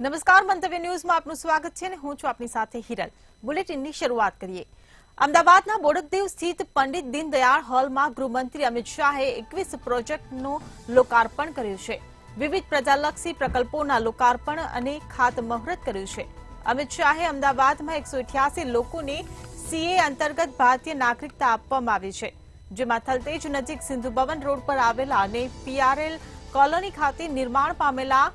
નમસ્કાર, મંતવ્ય ન્યૂઝમાં આપનું સ્વાગત છે અને હું છું આપની સાથે હિરલ। બુલેટિનની શરૂઆત કરીએ। અમદાવાદના બોડકદેવ સ્થિત પંડિત દીનદયાળ હોલમાં ગૃહમંત્રી અમિત શાહે 21 પ્રોજેક્ટનું લોકાર્પણ કર્યું છે। વિવિધ પ્રજાલક્ષી પ્રકલ્પોના લોકાર્પણ અને ખાતમુહૂર્ત કર્યું છે। અમિત શાહે અમદાવાદમાં 188 લોકોને સીએ અંતર્ગત ભારતીય નાગરિકતા આપવામાં આવી છે, જેમાં થલતેજ નજીક સિંધુ ભવન રોડ પર આવેલા અને પીઆરએલ કોલોની ખાતે નિર્માણ પામેલા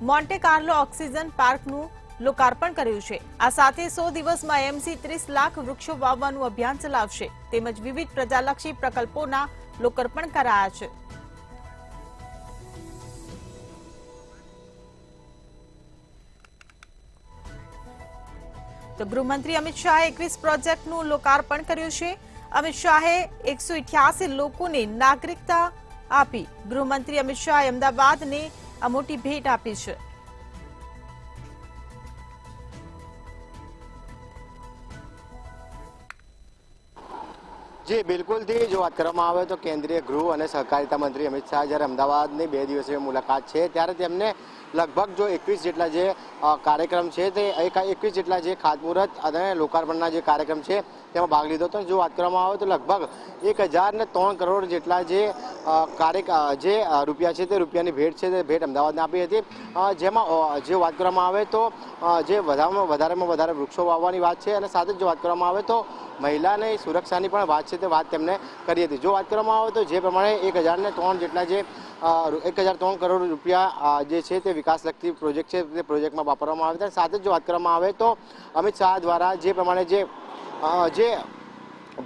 મોન્ટે કાર્લો ઓક્સિજન પાર્કનું લોકાર્પણ કર્યું છે। આ સાથે 100 દિવસમાં એમસી 30 લાખ વૃક્ષો વાવવાનું અભિયાન ચલાવશે, તેમજ વિવિધ પ્રજાલક્ષી પ્રકલ્પોના લોકાર્પણ કરાયા છે। તો ગૃહમંત્રી અમિત શાહે 21 પ્રોજેક્ટનું લોકાર્પણ કર્યું છે। અમિત શાહે 188 લોકોને નાગરિકતા આપી। ગૃહમંત્રી અમિત શાહે અમદાવાદને આ મોટી ભેટ આપી છે। जी बिल्कुल थी जो बात કરવામાં આવે તો કેન્દ્રીય ગૃહ અને સહકારિતા મંત્રી અમિત શાહ જ્યારે અમદાવાદની 2 દિવસીય મુલાકાત છે ત્યારે તેમને લગભગ જો 21 જેટલા જે કાર્યક્રમ છે તે 21 જેટલા જે ખાતમુહૂર્ત અને લોકાર્પણના જે કાર્યક્રમ છે તેમાં ભાગ લીધો હતો। જો વાત કરવામાં આવે તો લગભગ 1003 કરોડ જેટલા જે રૂપિયા છે તે રૂપિયાની ભેટ છે તે ભેટ અમદાવાદને આપી હતી। જેમાં જે વાત કરવામાં આવે તો જે વધારેમાં વધારે વૃક્ષો વાવવાની વાત છે અને સાથે જ જો વાત કરવામાં આવે તો મહિલાની સુરક્ષાની પણ વાત છે તે વાત તેમને કરી હતી। જો વાત કરવામાં આવે તો જે પ્રમાણે 1003 જેટલા જે 1003 કરોડ રૂપિયા જે છે તે વિકાસલક્ષી પ્રોજેક્ટ છે તે પ્રોજેક્ટમાં વાપરવામાં આવ્યા હતા। સાથે જ જો વાત કરવામાં આવે તો અમિત શાહ દ્વારા જે પ્રમાણે જે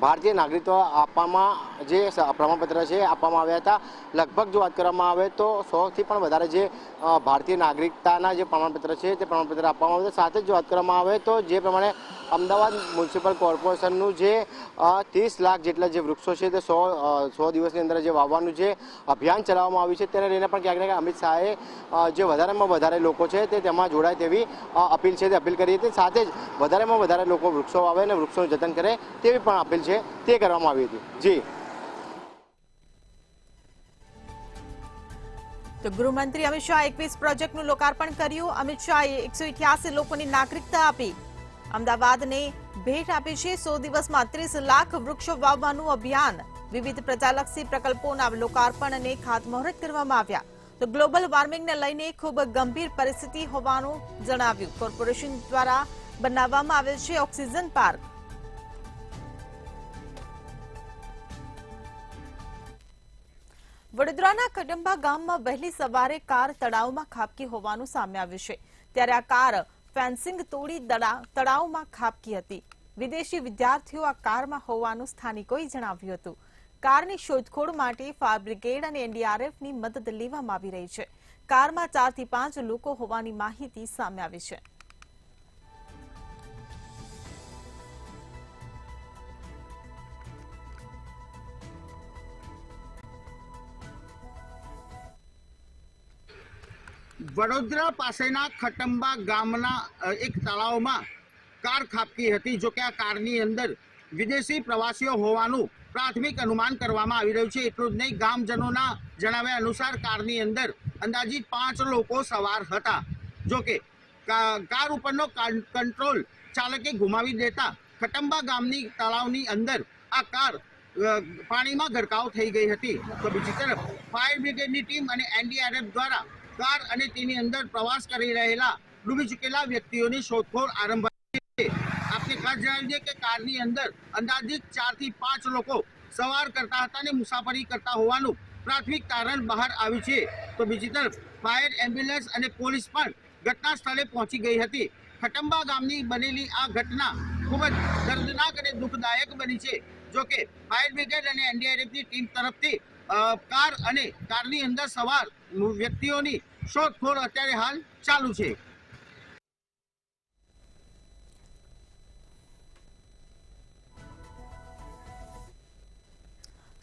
ભારતીય નાગરિકત્વ આપવામાં જે પ્રમાણપત્ર છે આપવામાં આવ્યા હતા। લગભગ જો વાત કરવામાં આવે તો 100થી પણ વધારે જે ભારતીય નાગરિકતાના જે પ્રમાણપત્ર છે તે પ્રમાણપત્ર આપવામાં આવ્યા હતા। સાથે જ જો વાત કરવામાં આવે તો જે પ્રમાણે અમદાવાદ મ્યુનિસિપલ કોર્પોરેશનનું જે 30 લાખ જેટલા જે વૃક્ષો છે તે 100 દિવસની અંદર જે વાવવાનું જે અભિયાન ચલાવવામાં આવ્યું છે તેને લઈને પણ ક્યાંક ને ક્યાંક અમિત શાહે જે વધારેમાં વધારે લોકો છે તે તેમાં જોડાય તેવી અપીલ છે તે અપીલ કરી હતી। સાથે જ વધારેમાં વધારે લોકો વૃક્ષો વાવે અને વૃક્ષોનું જતન કરે તેવી પણ અપીલ છે તે કરવામાં આવી હતી। જી તો ગૃહમંત્રી અમિત શાહે 21 પ્રોજેક્ટનું લોકાર્પણ કર્યું। અમિત શાહે 188 લોકોની નાગરિકતા આપી। અમદાવાદને ભેટ આપી છે। 100 દિવસમાં 30 લાખ વૃક્ષો વાવવાનું અભિયાન, વિવિધ પ્રજાલક્ષી પ્રકલ્પોના લોકાર્પણ અને ખાતમુહૂર્ત કરવામાં આવ્યા। તો ગ્લોબલ વોર્મિંગને લઈને ખૂબ ગંભીર પરિસ્થિતિ હોવાનું જણાવ્યું। કોર્પોરેશન દ્વારા બનાવવામાં આવેલ છે ઓક્સિજન પાર્ક। વડોદરાના કડંબા ગામમાં વહેલી સવારે કાર તળાવમાં ખાબકી હોવાનું સામે આવ્યું છે। ત્યારે આ કાર ફેન્સિંગ તોડી તળાવમાં ખાબકી હતી। વિદેશી વિદ્યાર્થીઓ આ કારમાં હોવાનું સ્થાનિકોએ જણાવ્યું હતું। કારની શોધખોળ માટે ફાયર બ્રિગેડ અને એનડીઆરએફની મદદ લેવામાં આવી રહી છે। કારમાં 4 થી 5 લોકો હોવાની માહિતી સામે આવી છે। વડોદરા પાસેના ખટંબા ગામના એક તળાવમાં કાર ખાબકી હતી। જો કે આ કારની અંદર વિદેશી પ્રવાસીઓ હોવાનું પ્રાથમિક અનુમાન કરવામાં આવી રહ્યું છે। એટલું જ નહીં, ગામજનોના જણાવ્યા અનુસાર કારની અંદર અંદાજિત 5 લોકો સવાર હતા। જો કે કાર ઉપરનો કંટ્રોલ ચાલકે ગુમાવી દેતા ખટંબા ગામની તળાવની અંદર આ કાર પાણીમાં ગરકાવ થઈ ગઈ હતી। તો બીજી તરફ ફાયર બ્રિગેડની ટીમ અને એનડીઆરએફ દ્વારા કાર અને તેની અંદર પ્રવાસ કરી રહેલા ડૂબી ચૂકેલા વ્યક્તિઓની શોધખોળ આરંભાઈ છે। આપને ખાસ જણાવી દઈએ કે કારની અંદર અંદાજિત 4 થી 5 લોકો સવાર કરતા હતા અને મુસાફરી કરતા હોવાનું પ્રાથમિક તારણ બહાર આવ્યું છે। તો બીજી તરફ ફાયર, એમ્બ્યુલન્સ અને પોલીસ પણ ઘટના સ્થળે પહોંચી ગઈ હતી। ખટંબા ગામની બનેલી આ ઘટના ખૂબ જ દર્દનાક અને દુઃખદાયક બની છે। જો કે ફાયર બ્રિગેડ અને એનડીઆરએફની ટીમ તરફથી કાર અને કારની અંદર સવાર વ્યક્તિઓની શોધખોળ અત્યારે હાલ ચાલુ છે।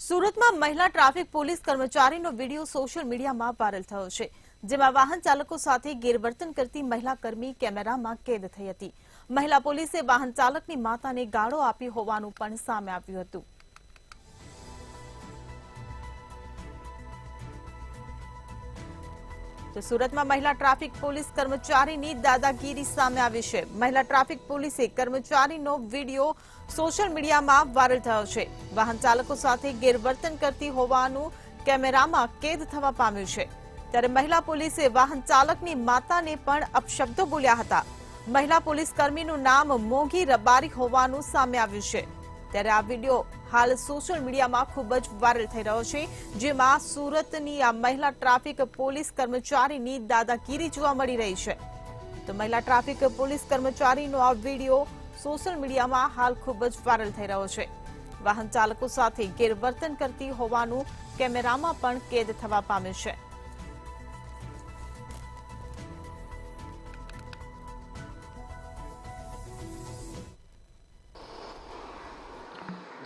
સુરતમાં મહિલા ટ્રાફિક પોલીસ કર્મચારીનો વિડીયો સોશિયલ મીડિયામાં વાયરલ થયો છે, જેમાં વાહન ચાલકો સાથે ગેરવર્તન કરતી મહિલા કર્મી કેમેરામાં કેદ થઈ હતી। મહિલા પોલીસે વાહન ચાલકની માતાને ગાળો આપી હોવાનું પણ સામે આવ્યું હતું। તો સુરતમાં મહિલા ટ્રાફિક પોલીસ કર્મચારીની દાદાગીરી સામે આવી છે. મહિલા ટ્રાફિક પોલીસે કર્મચારીનો વિડીયો સોશિયલ મીડિયામાં વાયરલ થયો છે. વાહન ચાલકો સાથે ગેરવર્તન કરતી હોવાનું કેમેરામાં કેદ થવા પામ્યું છે. ત્યારે મહિલા પોલીસે વાહન ચાલકની માતાને પણ અપશબ્દો બોલ્યા હતા. મહિલા પોલીસ કર્મીનું નામ મોગી રબારી હોવાનું સામે આવ્યું છે. ત્યારે આ વિડીયો હાલ સોશિયલ મીડિયામાં ખૂબ જ વાયરલ થઈ રહ્યો છે, જેમાં સુરતની આ મહિલા ટ્રાફિક પોલીસ કર્મચારીની દાદાગીરી જોવા મળી રહી છે. તો મહિલા ટ્રાફિક પોલીસ કર્મચારીનો આ વિડીયો સોશિયલ મીડિયામાં હાલ ખૂબ જ વાયરલ થઈ રહ્યો છે. વાહન ચાલકો સાથે ગેરવર્તન કરતી હોવાનું કેમેરામાં પણ કેદ થવા પામ્યું છે.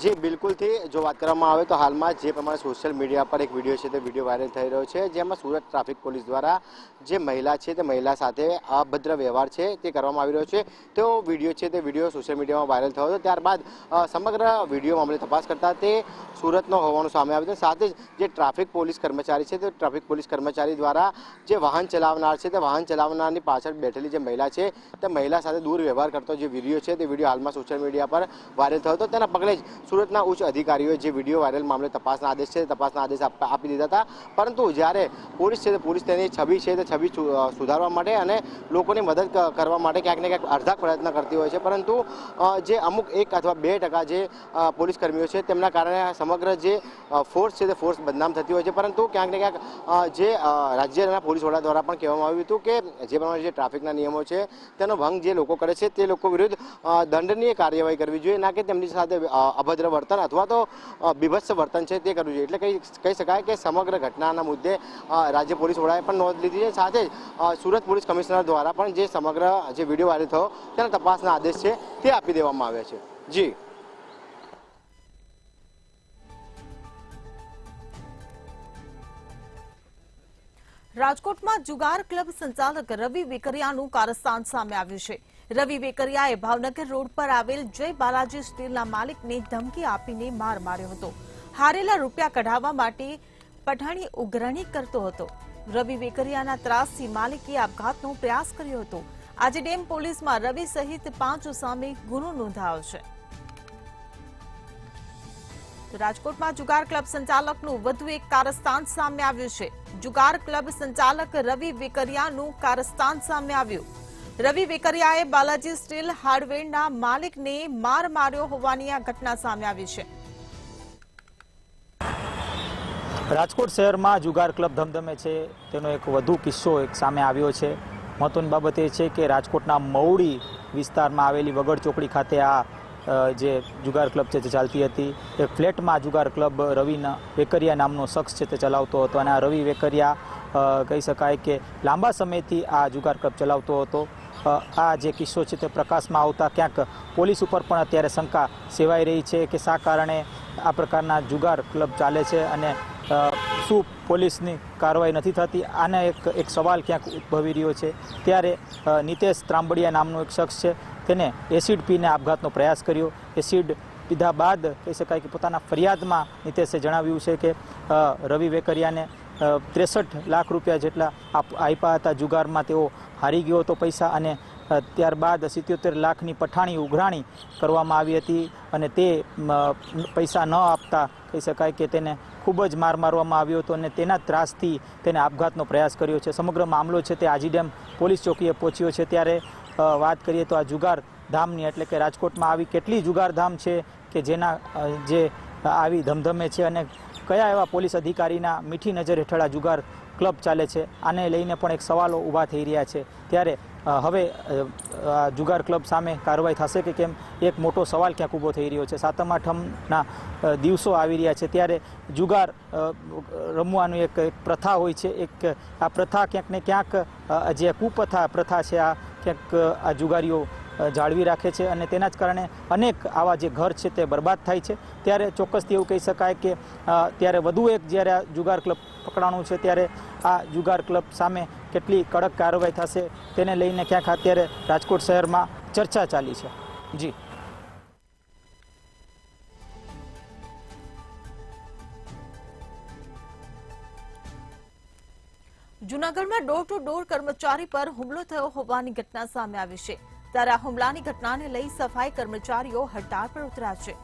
જી બિલકુલથી જો વાત કરવામાં આવે તો હાલમાં જે પ્રમાણે સોશિયલ મીડિયા પર એક વિડીયો છે તે વિડીયો વાયરલ થઈ રહ્યો છે, જેમાં સુરત ટ્રાફિક પોલીસ દ્વારા જે મહિલા છે તે મહિલા સાથે અભદ્ર વ્યવહાર છે તે કરવામાં આવી રહ્યો છે. તો વિડીયો છે તે વિડીયો સોશિયલ મીડિયામાં વાયરલ થયો હતો. ત્યારબાદ સમગ્ર વિડીયો મામલે તપાસ કરતા તે સુરતનો હોવાનું સામે આવ્યું છે. સાથે જ જે ટ્રાફિક પોલીસ કર્મચારી છે તે ટ્રાફિક પોલીસ કર્મચારી દ્વારા જે વાહન ચલાવનાર છે તે વાહન ચલાવનારની પાછળ બેઠેલી જે મહિલા છે તે મહિલા સાથે દુર્વ્યવહાર કરતો જે વિડીયો છે તે વિડીયો હાલમાં સોશિયલ મીડિયા પર વાયરલ થયો હતો. તેના પગલે જ સુરતના ઉચ્ચ અધિકારીઓએ જે વિડીયો વાયરલ મામલે તપાસના આદેશ છે તપાસના આદેશ આપી દીધા હતા. પરંતુ જ્યારે પોલીસ છે પોલીસ તેની છબી છે તે છબી સુધારવા માટે અને લોકોની મદદ કરવા માટે ક્યાંક ને ક્યાંક અડધા પ્રયત્ન કરતી હોય છે. પરંતુ જે અમુક 1 અથવા 2% જે પોલીસ કર્મીઓ છે તેમના કારણે સમગ્ર જે ફોર્સ છે તે ફોર્સ બદનામ થતી હોય છે. પરંતુ ક્યાંક ને ક્યાંક જે રાજ્યના પોલીસ વડા દ્વારા પણ કહેવામાં આવ્યું હતું કે જે પ્રમાણે જે ટ્રાફિકના નિયમો છે તેનો ભંગ જે લોકો કરે છે તે લોકો વિરુદ્ધ દંડનીય કાર્યવાહી કરવી જોઈએ, ના કે તેમની સાથે અભદ્ર વર્તન અથવા તો બીભત્સ વર્તન છે તે કરવું જોઈએ. એટલે કહી શકાય કે સમગ્ર ઘટનાના મુદ્દે રાજ્ય પોલીસ વડાએ પણ નોંધ લીધી છે. સાથે જ સુરત પોલીસ કમિશનર દ્વારા પણ જે સમગ્ર જે વિડીયો વાયરલ થયો તેના તપાસના આદેશ છે તે આપી દેવામાં આવ્યા છે. જી રાજકોટમાં જુગાર ક્લબ સંચાલક રવિ વેકરિયાનું કારસ્તાન સામે આવ્યું છે. રવિ વેકરિયાએ ભાવનગર રોડ પર આવેલ જય બાલાજી સ્ટીલના માલિકને ધમકી આપીને માર માર્યો હતો. હારેલા રૂપિયા કઢાવવા માટે પઠાણી ઉઘરાણી કરતો હતો. રવિ વેકરિયાના ત્રાસથી માલિકે આપઘાતનો પ્રયાસ કર્યો હતો. આજે ડેમ પોલીસમાં રવિ સહિત 5 સામે ગુનો નોંધાયો છે. રાજકોટમાં જુગાર ક્લબ સંચાલકનું વધુ એક કારસ્તાન સામે આવ્યું છે. જુગાર ક્લબ સંચાલક રવિ વેકરિયાનું કારસ્તાન સામે આવ્યું. રવિ વેકરિયાએ બાલાજી સ્ટીલ હાર્ડવેરના માલિકને માર માર્યો હોવાની આ ઘટના સામે આવી છે. રાજકોટ શહેરમાં જુગાર ક્લબ ધમધમે છે તેનો એક વધુ કિસ્સો એક સામે આવ્યો છે. મહત્વની બાબત એ છે કે રાજકોટના મવડી વિસ્તારમાં આવેલી વગડ ચોકડી ખાતે આ જે જુગાર ક્લબ છે તે ચાલતી હતી. એક ફ્લેટમાં જુગાર ક્લબ રવિ વેકરિયા નામનો શખ્સ છે તે ચલાવતો હતો અને આ રવિ વેકરિયા કહી શકાય કે લાંબા સમયથી આ જુગાર ક્લબ ચલાવતો હતો. આ જે કિસ્સો છે તે પ્રકાશમાં આવતા ક્યાંક પોલીસ ઉપર પણ અત્યારે શંકા સેવાઈ રહી છે કે શા કારણે આ પ્રકારના જુગાર ક્લબ ચાલે છે અને શું પોલીસની કાર્યવાહી નથી થતી. આને એક સવાલ ક્યાંક ઉદ્ભવી રહ્યો છે. ત્યારે નિતેશ ત્રાંબડિયા નામનો એક શખ્સ છે તેને એસિડ પીને આપઘાતનો પ્રયાસ કર્યો. એસિડ પીધા બાદ કહી શકાય કે પોતાના ફરિયાદમાં નિતેશે જણાવ્યું છે કે રવિ વેકરિયાને 63 લાખ રૂપિયા જેટલા આપ્યા હતા. જુગારમાં તેઓ હારી ગયો હતો પૈસા અને ત્યારબાદ 77 લાખની પઠાણી ઉઘરાણી કરવામાં આવી હતી અને તે પૈસા ન આપતા કહી શકાય કે તેને ખૂબ જ માર મારવામાં આવ્યો હતો અને તેના ત્રાસથી તેને આપઘાતનો પ્રયાસ કર્યો છે. સમગ્ર મામલો છે તે આજી ડેમ પોલીસ ચોકીએ પહોંચ્યો છે. ત્યારે વાત કરીએ તો આ જુગાર ધામની એટલે કે રાજકોટમાં આવી કેટલી જુગાર ધામ છે કે જેના જે આવી ધમધમે છે અને કયા એવા પોલીસ અધિકારીના મીઠી નજર હેઠળ આ જુગાર ક્લબ ચાલે છે. આને લઈને પણ એક સવાલો ઊભા થઈ રહ્યા છે. ત્યારે હવે જુગાર ક્લબ સામે કાર્યવાહી થશે કે કેમ એક મોટો સવાલ ક્યાંક ઊભો થઈ રહ્યો છે. 7મ 8મના દિવસો આવી રહ્યા છે ત્યારે જુગાર રમવાનું એક પ્રથા હોય છે. એક આ પ્રથા ક્યાંક ને ક્યાંક જે પ્રથા છે આ ક્યાંક આ જુગારીઓ જાળવી રાખે છે અને તેના જ કારણે અનેક આવા જે ઘર છે તે બરબાદ થાય છે. ત્યારે ચોક્કસથી એવું કહી શકાય કે ત્યારે વધુ એક જ્યારે આ જુગાર ક્લબ પકડાણું છે ત્યારે આ જુગાર ક્લબ સામે કેટલી કડક કાર્યવાહી થશે તેને લઈને ક્યાંક અત્યારે રાજકોટ શહેરમાં ચર્ચા ચાલી છે. જી જૂનાગઢમાં ડોર ટુ ડોર કર્મચારી પર હુમલો થયો હોવાની ઘટના સામે આવી છે ત્યારે આ હુમલાની ઘટનાને લઈ સફાઈ કર્મચારીઓ હડતાળ પર ઉતર્યા છે।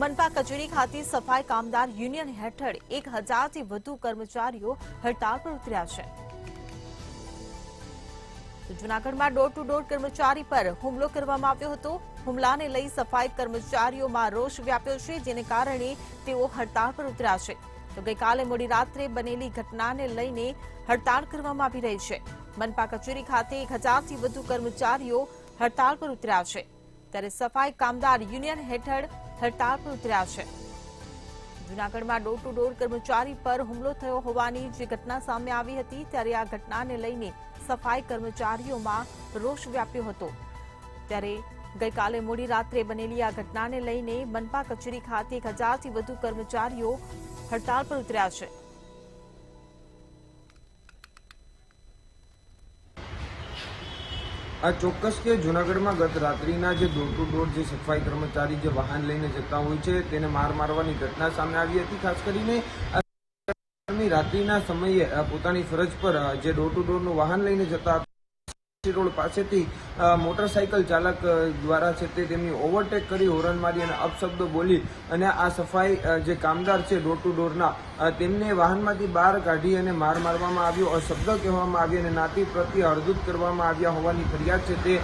મનપા કચેરી ખાતે સફાઈ કામદાર યુનિયન હેઠળ 1000થી વધુ કર્મચારીઓ હડતાળ પર ઉતર્યા છે। જૂનાગઢમાં ડોર ટુ ડોર કર્મચારી પર હુમલો કરવામાં આવ્યો હતો। હુમલાને લઈ સફાઈ કર્મચારીઓમાં રોષ વ્યાપ્યો છે, જેને કારણે તેઓ હડતાળ પર ઉતર્યા છે। તો ગઈકાલે મોડી રાત્રે બનેલી ઘટનાને લઈને હડતાળ કરવામાં આવી રહી છે। મનપા કચેરી ખાતે 1000થી વધુ કર્મચારીઓ હડતાળ પર ઉતર્યા છે ત્યારે સફાઈ કામદાર યુનિયન હેઠળ હડતાળ પર ઉતર્યા છે। જૂનાગઢમાં ડોર ટુ ડોર કર્મચારી પર હુમલો થયો હોવાની જે ઘટના સામે આવી હતી ત્યારે આ ઘટનાને લઈને સફાઈ કર્મચારીઓમાં રોષ વ્યાપ્યો હતો ત્યારે ગઈકાલે મોડી રાત્રે બનેલી આ ઘટનાને લઈને મનપા કચેરી ખાતે 1000થી વધુ કર્મચારીઓ હડતાળ પર ઉતર્યા છે। આ ચોક્કસ કે જૂનાગઢમાં ગત રાત્રિના જે ડોર ટુ ડોર જે સફાઈ કર્મચારી જે વાહન લઈને જતા હોય છે તેને માર મારવાની ઘટના સામે આવી હતી। ખાસ કરીને રાત્રિના સમયે પોતાની ફરજ પર જે ડોર ટુ ડોરનું વાહન લઈને જતા રોડ પાસેથી મોટરસાયકલ ચાલક દ્વારા છે તે તેમની ઓવરટેક કરી હોર્ન મારી અને અપશબ્દો બોલી અને આ સફાઈ જે કામદાર છે ડોર ટુ ડોરના તેમને વાહનમાંથી બહાર કાઢી અને માર મારવામાં આવ્યો, અશબ્દ કહેવામાં આવી અને નાતી પ્રત્યે હળદૂત કરવામાં આવ્યા હોવાની ફરિયાદ છે તે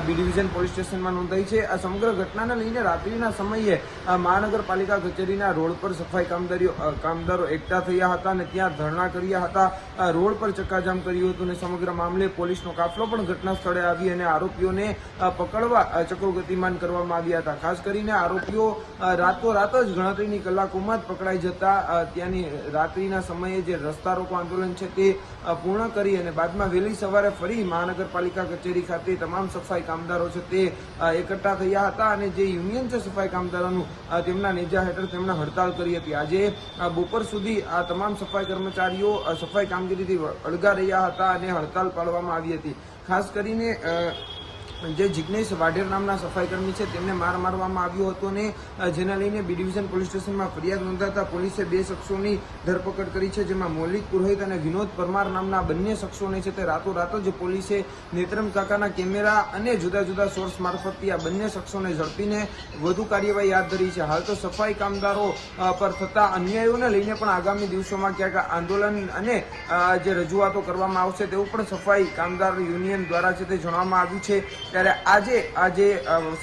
બી ડિવિઝન પોલીસ સ્ટેશનમાં નોંધાઈ છે। આ સમગ્ર ઘટનાને લઈને રાત્રિના સમયે મહાનગરપાલિકા કચેરીના રોડ પર સફાઈ કામદારો એકઠા થયા હતા અને ત્યાં ધરણા કર્યા હતા, રોડ પર ચક્કાજામ કર્યું હતું અને સમગ્ર મામલે પોલીસનો કાફલો પણ ઘટના સ્થળે આવી અને આરોપીઓને પકડવા ચક્રો ગતિમાન કરવામાં આવ્યા હતા। ખાસ કરીને આરોપીઓ રાતોરાત જ ગણતરીની કલાકોમાં જ પકડાઈ જતા ત્યાંની રાત્રિના સમયે જે રસ્તા રોકો આંદોલન છે તે પૂર્ણ કરી અને બાદમાં વહેલી સવારે ફરી મહાનગરપાલિકા કચેરી ખાતે તમામ સફાઈ કામદારો છે તે એકઠા થયા હતા અને જે યુનિયન છે સફાઈ કામદારોનું તેમના નેજા હેઠળ તેમણે હડતાળ કરી હતી। આજે બપોર સુધી આ તમામ સફાઈ કર્મચારીઓ સફાઈ કામગીરીથી અળગા રહ્યા હતા અને હડતાળ પાડવામાં આવી હતી। ખાસ કરીને જે જિગ્નેશ વાઢેર નામના સફાઈ કર્મી છે તેમને માર મારવામાં આવ્યો હતો અને જેના લઈને બી ડિવિઝન પોલીસ સ્ટેશનમાં ફરિયાદ નોંધાતા પોલીસે 2 શખ્સોની ધરપકડ કરી છે, જેમાં મૌલિક પુરોહિત અને વિનોદ પરમાર નામના બંને શખ્સોને છે તે રાતોરાત જ પોલીસે નેત્રમ કાકાના કેમેરા અને જુદા જુદા સોર્સ મારફતથી આ બંને શખ્સોને ઝડપીને વધુ કાર્યવાહી હાથ ધરી છે। હાલ તો સફાઈ કામદારો પર થતા અન્યાયોને લઈને પણ આગામી દિવસોમાં ક્યાંક આંદોલન અને જે રજૂઆતો કરવામાં આવશે તેવું પણ સફાઈ કામદાર યુનિયન દ્વારા છે તે જણાવવામાં આવ્યું છે। ત્યારે આજે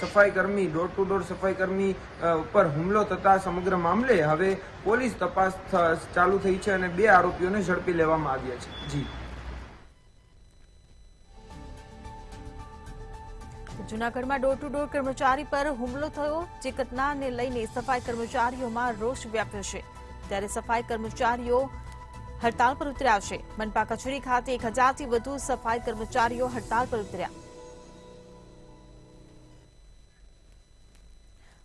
સફાઈ કર્મી ડોર ટુ ડોર સફાઈ કર્મી ઉપર હુમલો થતા સમગ્ર મામલે હવે પોલીસ તપાસ ચાલુ થઈ છે અને 2 આરોપીઓને ઝડપી લેવામાં આવ્યા છે। જી જૂનાગઢમાં ડોર ટુ ડોર કર્મચારી પર હુમલો થયો જે ઘટનાને લઈને સફાઈ કર્મચારીઓમાં રોષ વ્યાપ્યો છે ત્યારે સફાઈ કર્મચારીઓ હડતાળ પર ઉતર્યા છે। મનપા કચેરી ખાતે 1000થી વધુ સફાઈ કર્મચારીઓ હડતાળ પર ઉતર્યા।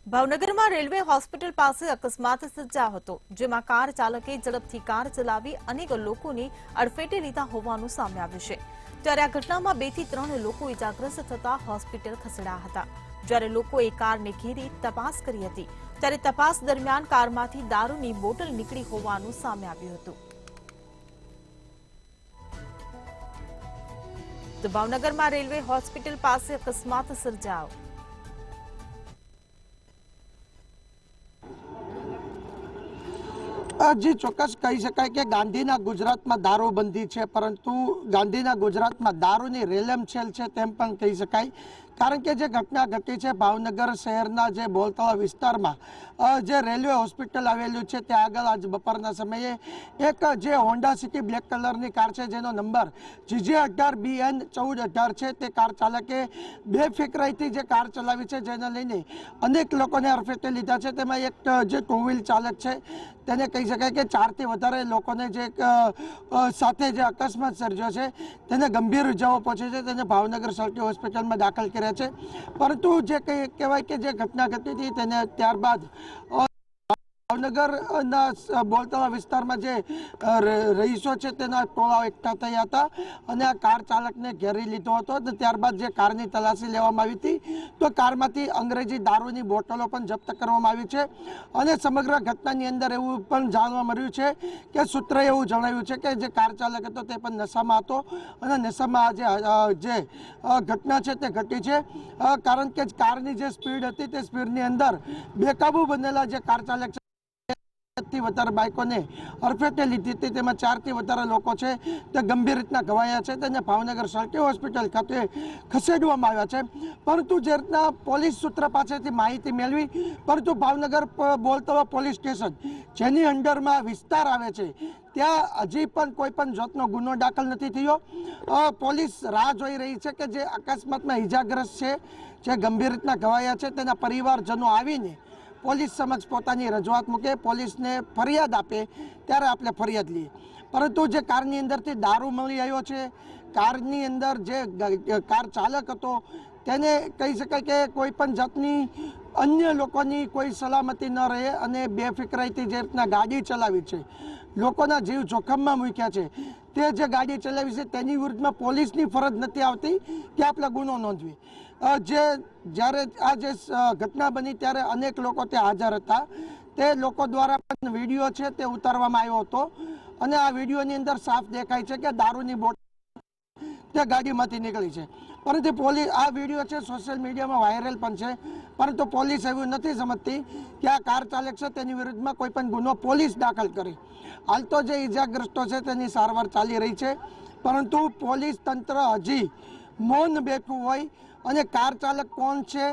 ભાવનગરમાં રેલવે હોસ્પિટલ પાસે અકસ્માત સર્જાયો હતો, જેમાં કાર ચાલકે ઝડપથી કાર ચલાવી અનેક લોકોને અડફેટે લીધા હોવાનું સામે આવ્યું છે ત્યારે આ ઘટનામાં 2 થી 3 લોકો ઇજાગ્રસ્ત થતા હોસ્પિટલ ખસેડાયા હતા જ્યારે લોકોએ કારને ઘેરી તપાસ કરી હતી ત્યારે તપાસ દરમિયાન કારમાંથી દારૂની બોટલ નીકળી હોવાનું સામે આવ્યું હતું। તો ભાવનગરમાં રેલવે હોસ્પિટલ પાસે અકસ્માત સર્જાયો। જી ચોક્કસ કહી શકાય કે ગાંધીના ગુજરાતમાં દારૂબંધી છે, પરંતુ ગાંધીના ગુજરાતમાં દારૂની રેલમછેલ છે તેમ પણ કહી શકાય। કારણ કે જે ઘટના ઘટી છે ભાવનગર શહેરના જે બોલતળા વિસ્તારમાં જે રેલવે હોસ્પિટલ આવેલું છે તે આગળ આજ બપોરના સમયે એક જે હોન્ડા સિટી બ્લેક કલરની કાર છે જેનો નંબર GJ18BN 1418 છે તે કાર ચાલકે બેફિકરાઈથી જે કાર ચલાવી છે જેને લઈને અનેક લોકોને અડફેટે લીધા છે। તેમાં એક જે 2 વ્હીલ ચાલક છે તેને કહી શકાય કે 4 થી વધારે લોકોને જે સાથે જે અકસ્માત સર્જ્યો છે તેને ગંભીર ઇજાઓ પહોંચી છે, તેને ભાવનગર સર્ટી હોસ્પિટલમાં દાખલ કર્યા છે। પરંતુ જે કહેવાય કે જે ઘટના ઘટી હતી તેને ત્યારબાદ ભાવનગરના બોલતળા વિસ્તારમાં જે રહીશો છે તેના ટોળાઓ એકઠા થયા હતા અને આ કાર ચાલકને ઘેરી લીધો હતો અને ત્યારબાદ જે કારની તલાશી લેવામાં આવી હતી તો કારમાંથી અંગ્રેજી દારૂની બોટલો પણ જપ્ત કરવામાં આવી છે અને સમગ્ર ઘટનાની અંદર એવું પણ જાણવા મળ્યું છે કે સૂત્રએ એવું જણાવ્યું છે કે જે કાર ચાલક હતો તે પણ નશામાં હતો અને નશામાં જે ઘટના છે તે ઘટી છે કારણ કે કારની જે સ્પીડ હતી તે સ્પીડની અંદર બેકાબુ બનેલા જે કાર ચાલક થી વધારે બાઇકોને અડફેટે લીધી હતી, તેમાં 4 થી વધારે લોકો છે તે ગંભીર રીતના ઘવાયા છે, તેને ભાવનગર સરટી હોસ્પિટલ ખાતે ખસેડવામાં આવ્યા છે. પરંતુ જે રીતના પોલીસ સૂત્ર પાસેથી માહિતી મેળવી, પરંતુ ભાવનગર બોલતળા પોલીસ સ્ટેશન જેની અંડરમાં વિસ્તાર આવે છે ત્યાં હજી પણ કોઈ પણ જાતનો ગુનો દાખલ નથી થયો. પોલીસ રાહ જોઈ રહી છે કે જે અકસ્માતમાં ઈજાગ્રસ્ત છે, જે ગંભીર રીતના ઘવાયા છે, તેના પરિવારજનો આવીને પોલીસ સમક્ષ પોતાની રજૂઆત મૂકે, પોલીસને ફરિયાદ આપે ત્યારે આપણે ફરિયાદ લઈએ. પરંતુ જે કારની અંદરથી દારૂ મળી આવ્યો છે, કારની અંદર જે કાર ચાલક હતો તેને કહી શકાય કે કોઈ પણ જાતની અન્ય લોકોની કોઈ સલામતી ન રહે અને બેફિકરાઈથી જે રીતના ગાડી ચલાવી છે, લોકોના જીવ જોખમમાં મૂક્યા છે, તે જે ગાડી ચલાવી છે તેની વિરુદ્ધમાં પોલીસની ફરજ નથી આવતી કે આપણે ગુનો નોંધવી. જ્યારે આ જે ઘટના બની ત્યારે અનેક લોકો ત્યાં હાજર હતા, તે લોકો દ્વારા પણ વિડીયો છે તે ઉતારવામાં આવ્યો હતો અને આ વિડીયોની અંદર સાફ દેખાય છે કે દારૂની બોટલ તે ગાડીમાંથી નીકળી છે. પરંતુ પોલીસ આ વિડીયો છે સોશિયલ મીડિયામાં વાયરલ પણ છે, પરંતુ પોલીસ એવું નથી સમજતી કે આ કાર ચાલક છે તેની વિરુદ્ધમાં કોઈ પણ ગુનો પોલીસ દાખલ કરે. હાલ તો જે ઈજાગ્રસ્તો છે તેની સારવાર ચાલી રહી છે, પરંતુ પોલીસ તંત્ર હજી મૌન બેઠું હોય અને કાર ચાલક કોણ છે,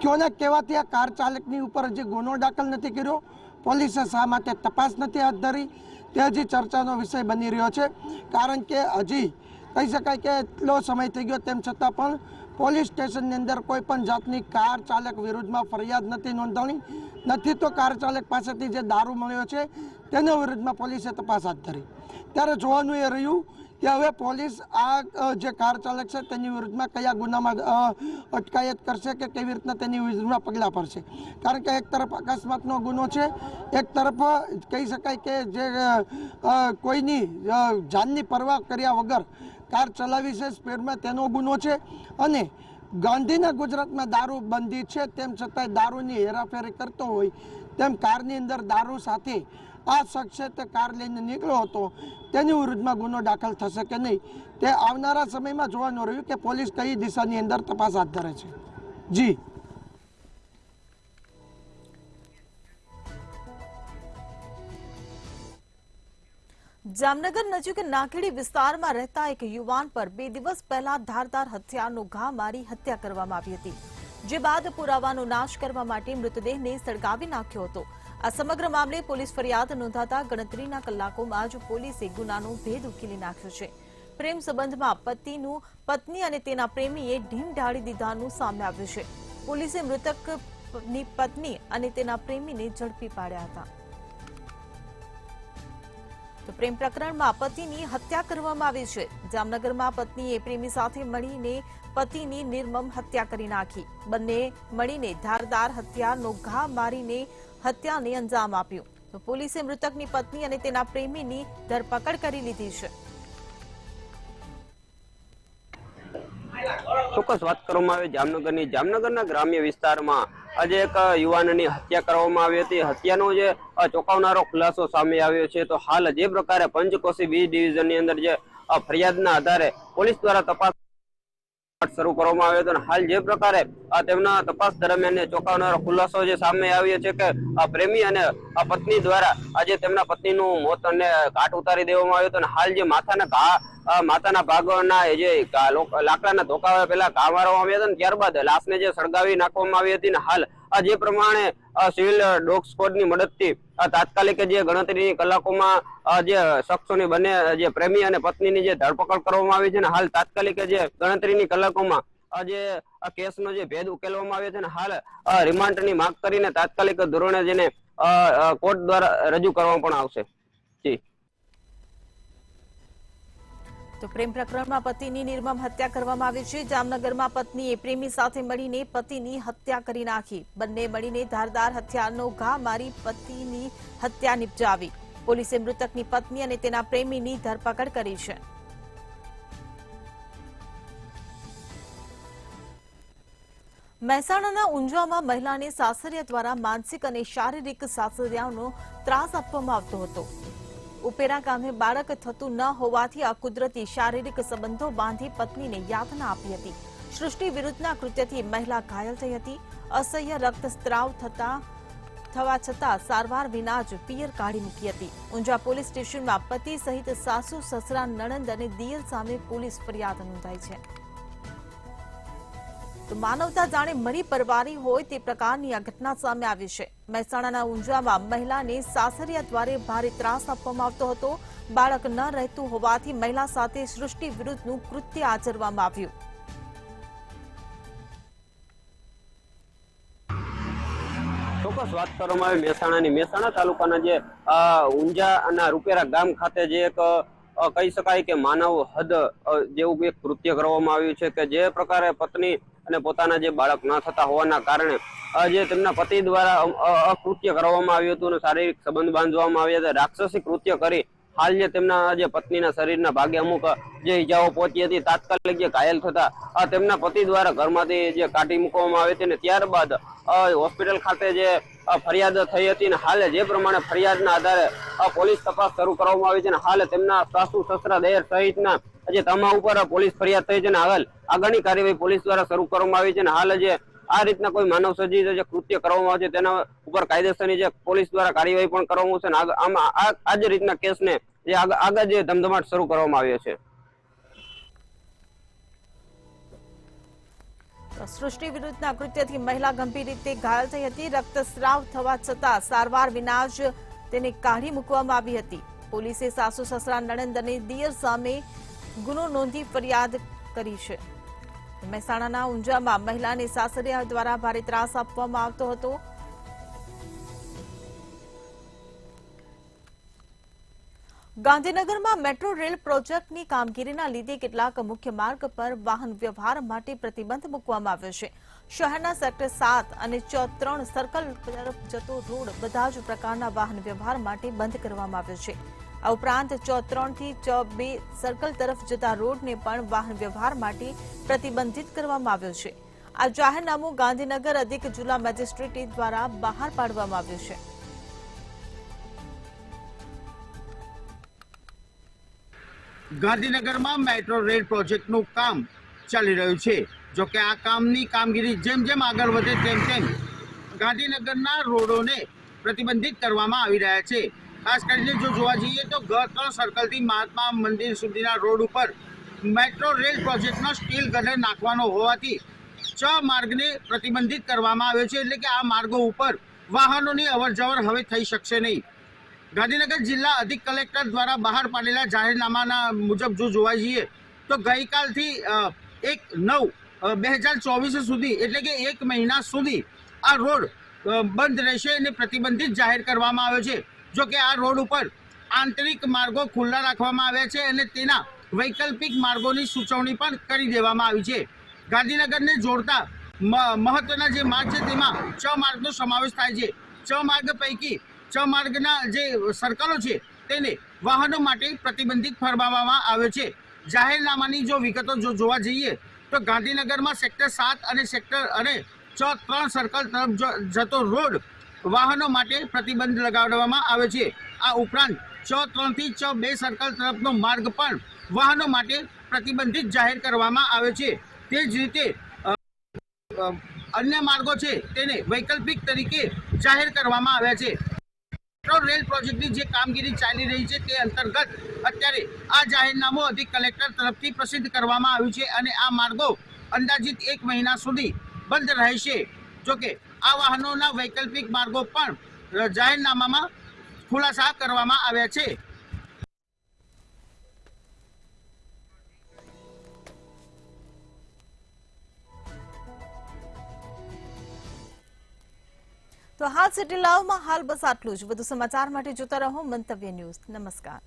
કોના કહેવાથી આ કાર ચાલકની ઉપર હજી ગુનો દાખલ નથી કર્યો, પોલીસે શા માટે તપાસ નથી હાથ ધરી, તે હજી ચર્ચાનો વિષય બની રહ્યો છે. કારણ કે હજી કહી શકાય કે એટલો સમય થઈ ગયો તેમ છતાં પણ પોલીસ સ્ટેશનની અંદર કોઈ પણ જાતની કાર ચાલક વિરુદ્ધમાં ફરિયાદ નથી નોંધાણી નથી. તો કાર ચાલક પાસેથી જે દારૂ મળ્યો છે તેના વિરુદ્ધમાં પોલીસે તપાસ હાથ ધરી. ત્યારે જોવાનું એ રહ્યું કે હવે પોલીસ આ જે કાર ચાલક છે તેની વિરુદ્ધમાં કયા ગુનામાં અટકાયત કરશે કે કેવી રીતના તેની વિરુદ્ધમાં પગલાં ભરશે. કારણ કે એક તરફ અકસ્માતનો ગુનો છે, એક તરફ કહી શકાય કે જે કોઈની જાનની પરવા કર્યા વગર કાર ચલાવી છે સ્પીડમાં તેનો ગુનો છે, અને ગાંધીના ગુજરાતમાં દારૂ બંધી છે તેમ છતાંય દારૂની હેરાફેરી કરતો હોય તેમ કારની અંદર દારૂ સાથે આ શખ્સ તે કાર લઈને નીકળ્યો હતો, તેની વિરુદ્ધમાં ગુનો દાખલ થશે કે નહીં તે આવનારા સમયમાં જોવાનું રહ્યું કે પોલીસ કઈ દિશાની અંદર તપાસ હાથ ધરે છે. જી જામનગર નજીક નાકેડી વિસ્તારમાં રહેતા એક યુવાન પર 2 દિવસ પહેલા ધારદાર હથિયારનો ઘા મારી હત્યા કરવામાં આવી હતી, જે બાદ પુરાવાનો નાશ કરવા માટે મૃતદેહને સળગાવી નાખ્યો હતો. આ સમગ્ર મામલે પોલીસ ફરિયાદ નોંધાતા ગણતરીના કલાકોમાં જ પોલીસે ગુનાનો ભેદ ઉકેલી નાખ્યો છે. પ્રેમ સંબંધમાં પત્ની અને તેના પ્રેમીએ ઢીમ ઢાળી દીધાનું સામે આવ્યું છે. પોલીસે મૃતકની પત્ની અને તેના પ્રેમીને ઝડપી પાડ્યા હતા. તો પ્રેમ પ્રકરણમાં પતિની હત્યા કરવામાં આવી છે. જામનગરમાં પત્નીએ પ્રેમી સાથે મળીને પતિની નિર્મમ હત્યા કરી નાખી. બંને મળીને ધારદાર હથિયારનો ઘા મારીને હત્યાને અંજામ આપ્યું. તો પોલીસે મૃતકની પત્ની અને તેના પ્રેમીની ધરપકડ કરી લીધી છે. ચોક્કસ વાત કરવામાં આવે જામનગરના ગ્રામ્ય વિસ્તારમાં આજે એક યુવાનની હત્યા કરવામાં આવી હતી. હત્યાનો જે ચોંકાવનારો ખુલાસો સામે આવ્યો છે. તો હાલ જે પ્રકારે પંચકોશી બી ડિવિઝનની અંદર જે ફરિયાદના આધારે પોલીસ દ્વારા તપાસ શરૂ કરવામાં આવ્યો હતો, અને હાલ જે પ્રકારે તેમના તપાસ દરમિયાન ચોંકાવનારો ખુલાસો જે સામે આવ્યો છે કે પ્રેમી અને પત્ની દ્વારા આજે તેમના પત્નીનું મોત અને ઘાટ ઉતારી દેવામાં આવ્યો હતો, અને હાલ જે માથાના ભાગોના જે લાકડાના ધોકા પેલા ઘા મારવામાં આવ્યા હતા, ત્યારબાદ લાશને જે સળગાવી નાખવામાં આવી હતી. ને હાલ જે પ્રમાણે સિવિલ ડોગ સ્ક્વોડની મદદથી તાત્કાલિક જે ગણતરીની કલાકોમાં જે શખ્સોની બંને જે પ્રેમી અને પત્નીની જે ધરપકડ કરવામાં આવી છે, ને હાલ તાત્કાલિક જે ગણતરીની કલાકોમાં જે આ કેસનો જે ભેદ ઉકેલવામાં આવ્યો છે, ને હાલ રિમાન્ડની માંગ કરીને તાત્કાલિક ધોરણે જેને કોર્ટ દ્વારા રજૂ કરવામાં પણ આવશે. જી તો પ્રેમ પ્રકરણમાં પતિની નિર્મમ હત્યા કરવામાં આવી છે. જામનગરમાં પત્નીએ પ્રેમી સાથે મળીને પતિની હત્યા કરી નાખી. બંને મળીને ધારદાર હથિયારનો ઘા મારી પતિની હત્યા નિપજાવી. પોલીસે મૃતકની પત્ની અને તેના પ્રેમીની ધરપકડ કરી છે. મહેસાણાના ઊંઝામાં મહિલાને સાસરિયા દ્વારા માનસિક અને શારીરિક સાસરિયાનો ત્રાસ આપવામાં આવતો હતો. ઉપેરા ગામે બાળક થતું ન હોવાથી અકુદરતી શારીરિક સંબંધો બાંધી પત્નીને યાતના આપી હતી. સૃષ્ટિ વિરુદ્ધના કૃત્યથી મહિલા ઘાયલ થઈ હતી. અસહ્ય રક્તસ્રાવ થવા છતાં સારવાર વિના જ પિયર કાઢી મૂકી હતી. ઊંઝા પોલીસ સ્ટેશનમાં પતિ સહિત સાસુ, સસરા, નણંદ અને દિયર સામે પોલીસ ફરિયાદ નોંધાઈ છે. તો માનવતા જાણે મરી પરવારી હોય તે પ્રકારની આ ઘટના સામે આવી છે. મહેસાણાના ઊંઝામાં મહિલાને સાસરિયા દ્વારે ભારે ત્રાસ આપવામાં આવતો હતો. બાળક ન રહેતું હોવાથી મહિલા સાથે સૃષ્ટિ વિરુદ્ધનું કૃત્ય આચરવામાં આવ્યું. ચોક્કસ વાત કરવામાં આવે મહેસાણા તાલુકાના જે ઊંઝા અને રૂપેરા ગામ ખાતે જે એક કહી શકાય કે માનવ હદ જેવું એક કૃત્ય કરવામાં આવ્યું છે કે જે પ્રકારે પત્ની અને પોતાના જે બાળક ન થતા હોવાના કારણે જે તેમના પતિ દ્વારા અકૃત્ય કરવામાં આવ્યું હતું અને શારીરિક સંબંધ બાંધવામાં આવ્યા હતા. રાક્ષસી કૃત્ય કરી હાલ જે તેમના જે પત્નીના શરીરના ભાગે અમુક જે ઈજાઓ પહોંચી હતી, તાત્કાલિક જે ઘાયલ થતા તેમના પતિ દ્વારા ઘરમાંથી જે કાઢી મૂકવામાં આવી હતી અને ત્યારબાદ હોસ્પિટલ ખાતે જે ફરિયાદ થઈ હતી અને હાલ જે પ્રમાણે ફરિયાદના આધારે પોલીસ તપાસ શરૂ કરવામાં આવી છે અને હાલ તેમના સાસુ, સસરા, દહેર સહિતના જે તમામ ઉપર પોલીસ ફરિયાદ થઈ છે અને હાલ આગળની કાર્યવાહી પોલીસ દ્વારા શરૂ કરવામાં આવી છે અને હાલ જે આ રીતના કોઈ માનવ સર્જિત જે કૃત્ય કરવામાં આવે છે તેના ઉપર કાયદેસરની જે પોલીસ દ્વારા કાર્યવાહી પણ કરવામાં આવશે અને આમાં આ જ રીતના કેસને જે આગળ જે ધમધમાટ શરૂ કરવામાં આવ્યો છે. સૃષ્ટિ વિરુદ્ધના કૃત્યથી મહિલા ગંભીર રીતે ઘાયલ થઈ હતી. રક્તસ્રાવ થવા છતાં સારવાર વિના જ તેને કાઢી મૂકવામાં આવી હતી. પોલીસે સાસુ, સસરા, નણંદ અને દિયર સામે ગુનો નોંધી ફરિયાદ કરી છે. મહેસાણાના ઊંઝામાં મહિલાને સાસરિયા દ્વારા ભારે ત્રાસ આપવામાં આવતો હતો. ગાંધીનગરમાં મેટ્રો રેલ પ્રોજેક્ટની કામગીરીના લીધે કેટલાક મુખ્ય માર્ગ પર વાહન વ્યવહાર માટે પ્રતિબંધ મૂકવામાં આવ્યો છે. શહેરના સેક્ટર 7 અને 3 સર્કલ તરફ જતો રોડ બધા જ પ્રકારના વાહન વ્યવહાર માટે બંધ કરવામાં આવ્યો છે. આ ઉપરાંત 3 થી 2 સર્કલ તરફ જતા રોડને પણ વાહન વ્યવહાર માટે પ્રતિબંધિત કરવામાં આવ્યો છે. આ જાહેરનામું ગાંધીનગર અધિક જિલ્લા મેજિસ્ટ્રેટ દ્વારા બહાર પાડવામાં આવ્યું છે. ગાંધીનગરમાં મેટ્રો રેલ પ્રોજેક્ટનું કામ ચાલી રહ્યું છે. જો કે આ કામગીરી જેમ જેમ આગળ વધે તેમ ગાંધીનગરના રોડોને પ્રતિબંધિત કરવામાં આવી રહ્યા છે. ખાસ કરીને જો જોવા જઈએ તો ગઢ સર્કલથી મહાત્મા મંદિર સુધીના રોડ ઉપર મેટ્રો રેલ પ્રોજેક્ટનો સ્ટીલ ગટર નાખવાનો હોવાથી 6 માર્ગને પ્રતિબંધિત કરવામાં આવ્યો છે. એટલે કે આ માર્ગો ઉપર વાહનોની અવરજવર હવે થઈ શકશે નહીં. ગાંધીનગર જિલ્લા અધિક કલેક્ટર દ્વારા બહાર પાડેલા જાહેરનામાના મુજબ જો જોવા જઈએ તો ગઈકાલથી 1/9/2024 સુધી એટલે કે 1 મહિના સુધી આ રોડ બંધ રહેશે અને પ્રતિબંધિત જાહેર કરવામાં આવ્યો છે. જો કે આ રોડ ઉપર આંતરિક માર્ગો ખુલ્લા રાખવામાં આવ્યા છે અને તેના વૈકલ્પિક માર્ગોની સૂચવણી પણ કરી દેવામાં આવી છે. ગાંધીનગરને જોડતા મહત્વના જે માર્ગ છે તેમાં 6 માર્ગનો સમાવેશ થાય છે. 6 માર્ગ પૈકી 6 માર્ગના જે સર્કલો છે તેને વાહનો માટે પ્રતિબંધિત ફરમાવવામાં આવ્યો છે. જાહેરનામાની જો વિગતો જો જોવા જઈએ તો ગાંધીનગરમાં સેક્ટર 7 અને 3 સર્કલ તરફ જતો રોડ વાહનો માટે પ્રતિબંધ લગાડવામાં આવે છે. આ ઉપરાંત 3 થી 2 સર્કલ તરફનો માર્ગ પણ વાહનો માટે પ્રતિબંધિત જાહેર કરવામાં આવે છે. તે જ રીતે અન્ય માર્ગો છે તેને વૈકલ્પિક તરીકે જાહેર કરવામાં આવ્યા છે. મેટ્રો રેલ પ્રોજેક્ટની જે કામગીરી ચાલી રહી છે તે અંતર્ગત અત્યારે આ જાહેરનામું અધિક કલેક્ટર તરફથી પ્રસિદ્ધ કરવામાં આવ્યું છે અને આ માર્ગો અંદાજિત 1 મહિના સુધી બંધ રહેશે. જોકે આ વાહનોના વૈકલ્પિક માર્ગો પણ જાહેરનામામાં ખુલાસા કરવામાં આવ્યા છે. તો હાલ સિટી લાવમાં હાલ બસ આટલું જ. વધુ સમાચાર માટે જોતા રહો મંતવ્ય ન્યૂઝ. નમસ્કાર.